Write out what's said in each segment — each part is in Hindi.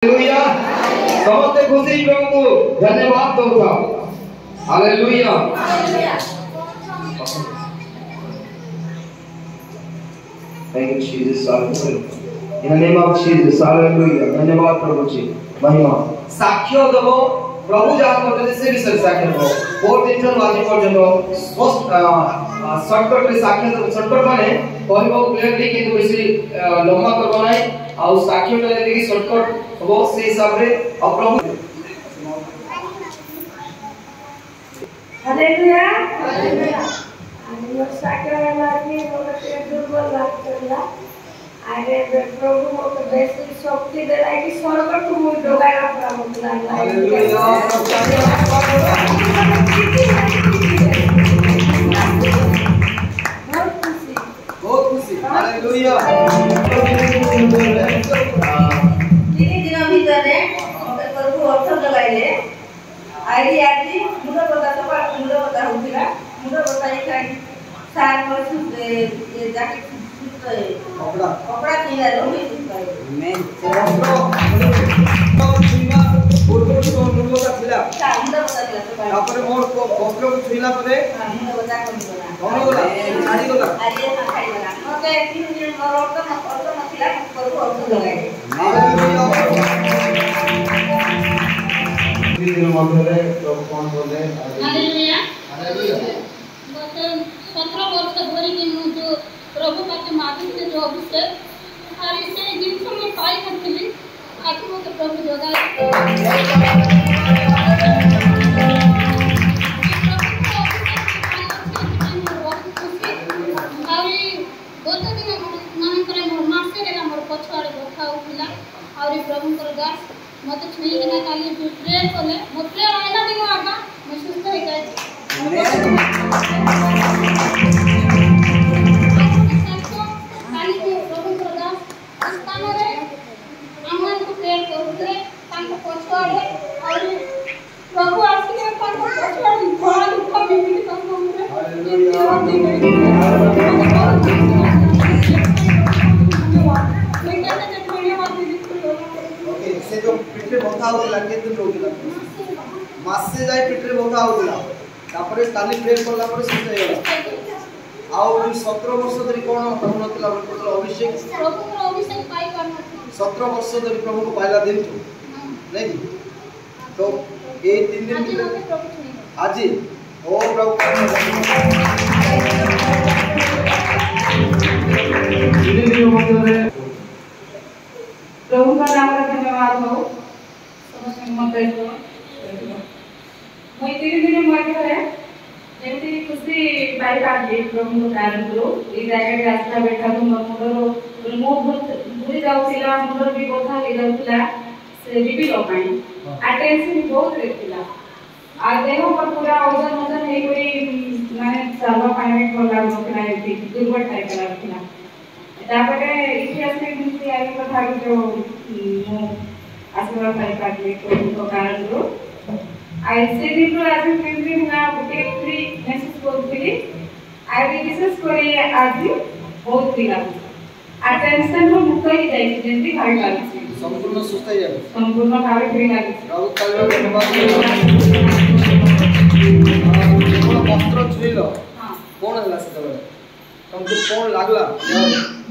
हालेलुया समस्त खुशी प्रभु को धन्यवाद दो hallelujah Thank you Jesus hallelujah in the name of Jesus hallelujah धन्यवाद प्रभु जी महिमा साक्ष्य देबो प्रभु जहाँ करते से विषय साक्ष्य देबो बहुत दिन तक आज पर्यंत शॉर्टकट रे साक्ष्य देबो शॉर्टकट माने कहबो क्लियरली कि बेसी लंबा करबो नाही आ साक्ष्य रे देखि शॉर्टकट वो से हिसाब रे प्रभु हालेलुया हालेलुया हम साक्ष्य लागी बोलते दुर्बल लागतला आगे प्रभु को बेसी शक्ति देला कि स्वर्ग को मुझ डोगाया प्रभु लागला हालेलुया बहुत खुशी हालेलुया ভিতরে আমাদের প্রভু অর্থ লাগাইলে আইডি আদি মুন্ড কথা সবার মুন্ড কথা হউছিলা মুন্ড কথা এখানে সার বছর যাকে কপড়া কিনা রবি मैं छुईला पूर्व तो मुंड কথা ছিলা মুন্ড কথা ছিলা তারপরে মোর বস্ত্র ছুইলা পরে মুন্ড কথা কমিগলা কমিগলা ছাড়ি গলা আরে না খাইগলা মতে 3 দিন মোর অর্থ নছিলা প্রভু অর্থ লাগাইলে दिन मध्य प्रभु कौन बोले हालेलुया हालेलुया गत 17 वर्ष धरि कि मु जो प्रभु पाके मागिते जो अभिषेक और इसे जिन समय पाई करथिली आज मते प्रभु जोगा प्रभुଙ୍କର ଦାସ मते छुईना काली प्रे कले मते आइला दिन आगा मैं सुस्त हो जाय काली प्रभुଙ୍କର दास स्थाନରେ आमान को प्रे करते तांको पछवाड़े और प्रभु आसीने तांको पछवाड़े बड़ा दुख बिबिति तांको से जो पिटरे बथा होतिला केते रोगिला मास से जाय पिटरे बथा होतिला तापरे काली प्रेयर करला परे सुस्त हेला आउ 17 वर्ष धरि कोन होनतिला बोलतला अभिषेक प्रभुଙ୍କର अभिषेक पाई करना 17 वर्ष धरि प्रभु को पाइला दिन नहीं तो ये 3 दिन आज ओ प्रभु प्रभु का नाम का धन्यवाद हो समस्त मत को मैं 3 दिन मध्य है जेमती खुशी पाई पाली प्रभु को कारण करो ए जगह रे रास्ता बैठा तो मुंडर भूली जाउतिला मुंडर भी बथा ले जाउतिला से बीपी लो पाई अटेंशन बहुत रहतिला आ देह पर पूरा वजन हे कोई माने चलवा पानी को लागो के नाही दुर्बल टाइप लागतिला तापरे इतिहास में मुझे आई कथा जो आशीर्वाद पाई पाले तो कारण रो ऐसे दिन तो आज केंद्र ना बुके फ्री मैसेज करथिली आई विशेष करे आज बहुत दिला अटेंशन रो मुक्त ही जाई जेंती भाई लागछि संपूर्ण सुस्त है संपूर्ण भावे फ्री लागछि प्रभु काल धन्यवाद वस्त्र छुइलो हां कोन हला से तबे तुमको कोन लागला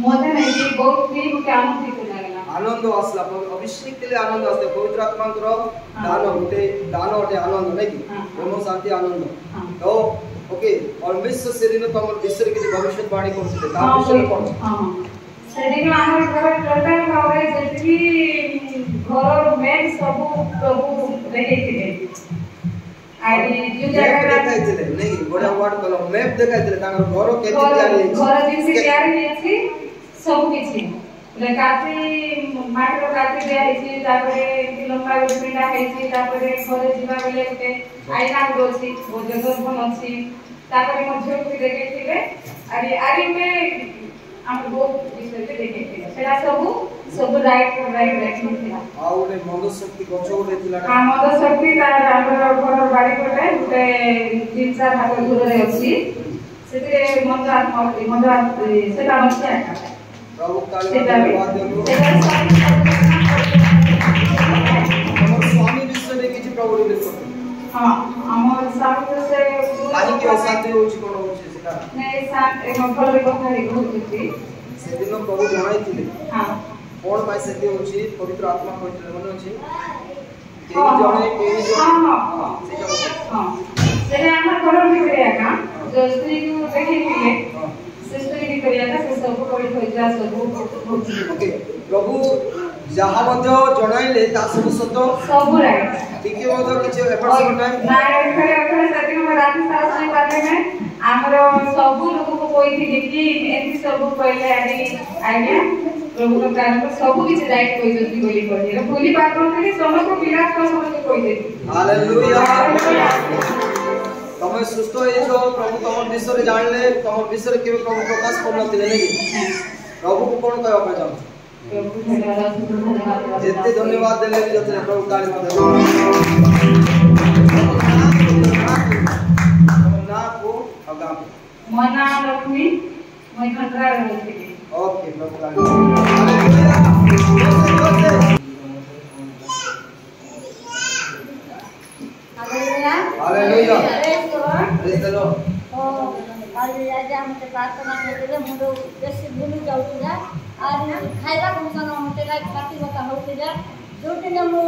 मोदे नहीं बहुत फ्री के आनंदित लागला आनंद आसला अभिषेक के आनंद आसे पवित्र आत्मा को दान होते आनंद नहीं कि प्रेम शांति आनंद तो ओके और विश्व से दिन तुम विश्व के भविष्यवाणी करते ता विषय कोन हां से दिन हमर घर टोटल भावे जति घर में सब प्रभु देखैतिले आई जो जगह देखाइतिले नहीं बड़ा वर्ड कलो मैप देखाइतिले तांगर घर केति तैयारी घर जिनसे तैयारी अछि सब किछि काफी माटर काफी दिया है तापरे लंबा पिंडा है तापरे घरे जीवा बेले के आईना दोछि वो जगह बन अछि तापरे मध्य को देखैतिले अरे में हम बहुत विषय पे देखैतिले सेला सब राइट रखिथिला आ ओने मंद शक्ति गछ ओने थिला हां मंद शक्ति तार हमर घर बाड़ी पटे गुटे 3-4 हाथ दूर रे अछि सेते मंद आत्मा सेटा मत प्रभु काल धन्यवाद देबो तो से काहे के अशांति होची कोन होची सेटा नहीं शांत एक भल व्यवहार ही होची से दिन प्रभु जणाई थिले हां कोन पाई सेते होची पवित्र आत्मा कहते मन होची केही जणे हां हां सेटा हां सेने हमर घर भी करिया का जो स्त्री को देखि थिले से स्त्री भी करिया का से सब कोई होइजा सब होची ओके प्रभु जहा मध्य जणाइले ता सब सत्य सब राइट टिके मध्य किछ एफर्ट सब टाइम ना एखरे एखरे सती में रात सारा सुई पाले में हमरो सब लोग को कोई थी कि एंती सब पहले आइडिया प्रभु के कारण पर सब किछ राइट कोई जल्दी बोली पड़ी रे बोली बात नहीं समझ को विराट को समझ को कोई दे हालेलुया तमे सुस्त होई जो प्रभु तमर विषय जानले तमर विषय केबे प्रभु प्रकाश करनथिले नै प्रभु को कोन कहबा पर जाऊ प्रभु धन्यवाद जेते धन्यवाद देले जते प्रभु ताली मारे ना को अगाम मना लक्ष्मी मैं खतरा रहती ओके प्रभु ताली hallelujah hallelujah praise God praise the Lord hallelujah जे हमते प्रार्थना करले मुंडो बेसी भूली जाउतिला आर खाइबा फंक्शन हमते लाइक छाती बता होतिला जोटे न मो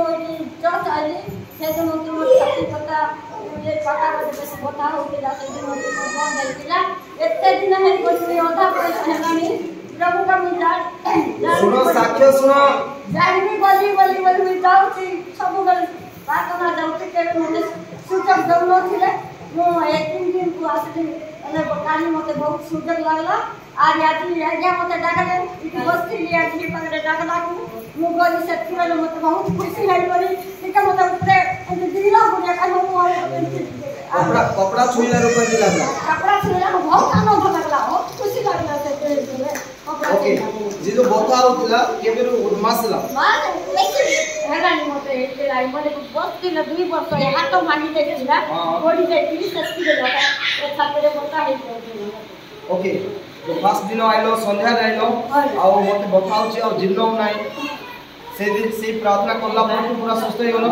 चर्च आली से दिन मो छाती बता ये पता बता बता होतिला से दिन मो बंद आइतिला एते दिन है गोटी आधा पैसा हेलानी प्रभु का मिजाज सुनो साक्ष्य सुनो जानी बोली बोली बोली जाउती सब गल प्रार्थना जाउती के मने सुजग दउनो थिले मो एक दिन को आसली अने काली मते बहुत सुंदर लागला आज आज आज्ञा मते डाकले इति बस्ती लिया जी पगड़े डाकला को मो गली से थिले मते बहुत खुशी लाग गली ठीक मते ऊपर अंत दिला बुझा का मो कपड़ा कपड़ा छुईला रो कोई लागला कपड़ा छुईला बहुत आनंद लागला हो खुशी लागला से ओके जे जो बता होतला केबेरो उदमासला माने हेरानी मते एते लाई मने बस्ती न 2 वर्ष हाथ मांगी देथिला बॉडी देथिली सस्ती दे लगा ए छापरे बता हे ओके तो फर्स्ट दिन आइलो संध्या आइलो आ मते बताउची आ जिल्लो नै से दिन से प्रार्थना करला पर पूरा सुस्त हो गलो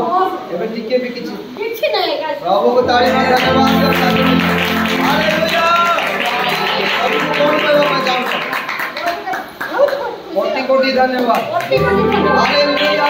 एबे टिके भी किछि नहीं गाइस प्रभु को ताली मार धन्यवाद हालेलुया अभी कौन करो मैं जाऊं कोटि कोटि धन्यवाद हालेलुया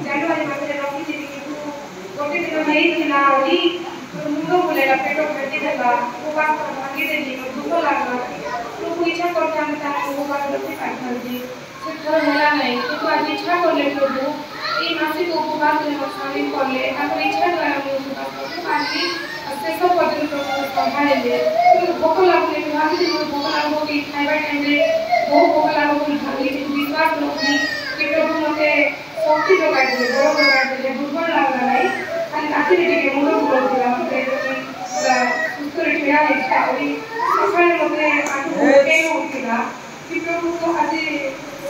जानुआरी मासरे रखिथिली किंतु गोटे दिन हेइथिला ओली मुंड बुलेला पेट फटी देला उपवास भांगी देली दुख लागला प्रभु इच्छा करता हम ता उपवास रखि पाइथांती से थोड़ा होला नहीं किंतु आज इच्छा करले प्रभु ई मासिक उपवास में शामिल करले ताकर इच्छा द्वारा हम उपवास करते पानी शेष पर्यंत प्रभु संभाळले भोक लागले भाभी भोक लागो कि खाइबा टाइम रे बहुत भोक लागो कि भाभी विश्वास रखी कि प्रभु मते शक्ति जोगाई दे बड़ जोगाई दे दुर्बल लागला नहीं खाली राति टिके मुंड बुलौतिला मते सुस्त रे ठिया इच्छा होई सकाळे मते आठो पेन होतिला कि प्रभु तो आज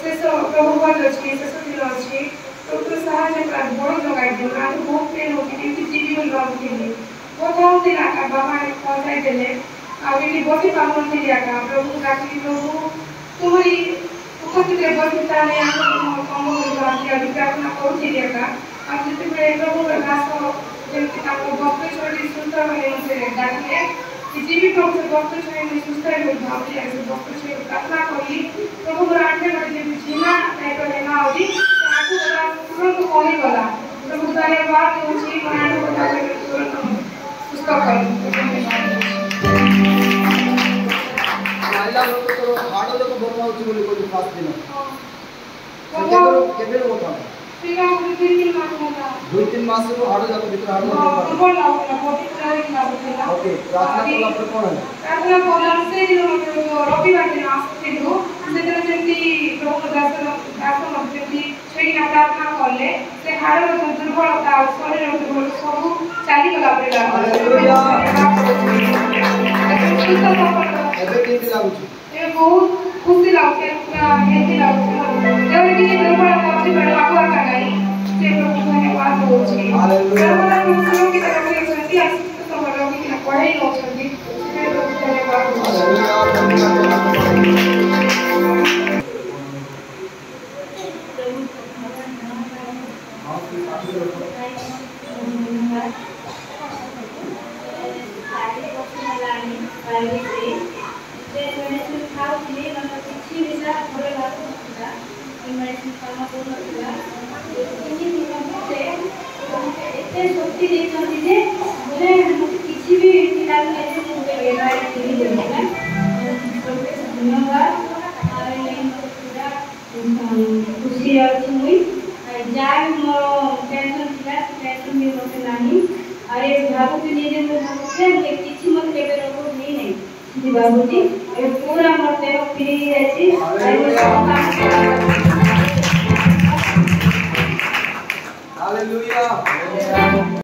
शेष प्रभु बल अछि शेष दिन अछि प्रभु सहायता कर बड़ जोगाई दे आठो बहुत पेन होति कि जीवी बल लागली কথা দিলা का बाबा पहुंचाई देले आगे बसी पावन दिया का प्रभु राखी प्रभु तुम्हारी उपस्थित बसिता ने हम कम आगे प्रार्थना करू दिया का आज जते प्रभु दास जेमति का भक्त छोड़ी सुंदर होने से डाकले कि जीवी प्रभु से भक्त छोड़ी सुंदर हो भावती है भक्त छोड़ी प्रार्थना करी प्रभु राखे बजे जीना टाइप लेना होगी आठो तुरंत कोनी गला प्रभु धन्यवाद होची मानो बता के तुरंत आइला लोग तो हाडो लोग बोलना होची बोली कोई फास्ट दिन केबे होता फिर हम 2-3 मास होता 2-3 मास रो हाडो जाको भीतर हाडो बोल लागला मोटी ट्रेनिंग लागला ओके प्रार्थना करला पर कोन प्रार्थना करला से दिन रविवार दिन आस्थिलु से दिन जेंती प्रभु दास मध्यती छेड़ी ना प्रार्थना करले से हाडो दुर्बलता शरीर दुर्बल सब चाली गला पर हालेलुया एबे केति लागुची ए बहुत खुशी लागके हेती लागके देवरी की दुर्बलता अछि पर बाबा का गई से प्रभु धन्यवाद हो सर्वदा मुस्लिम की तरफ से चलती आसिफ तो हमारा भी ना पढ़े लो चलती फिर तो खुशी अच्छी मुई जाए मोर टेंशन थिला टेंशन भी मते नाही अरे भाबुती निजे मो भाबुते मुझे किछि मत केबे रोग नहीं नहीं जी बाबूजी ए पूरा मोर देह फ्री अछि हालेलुया।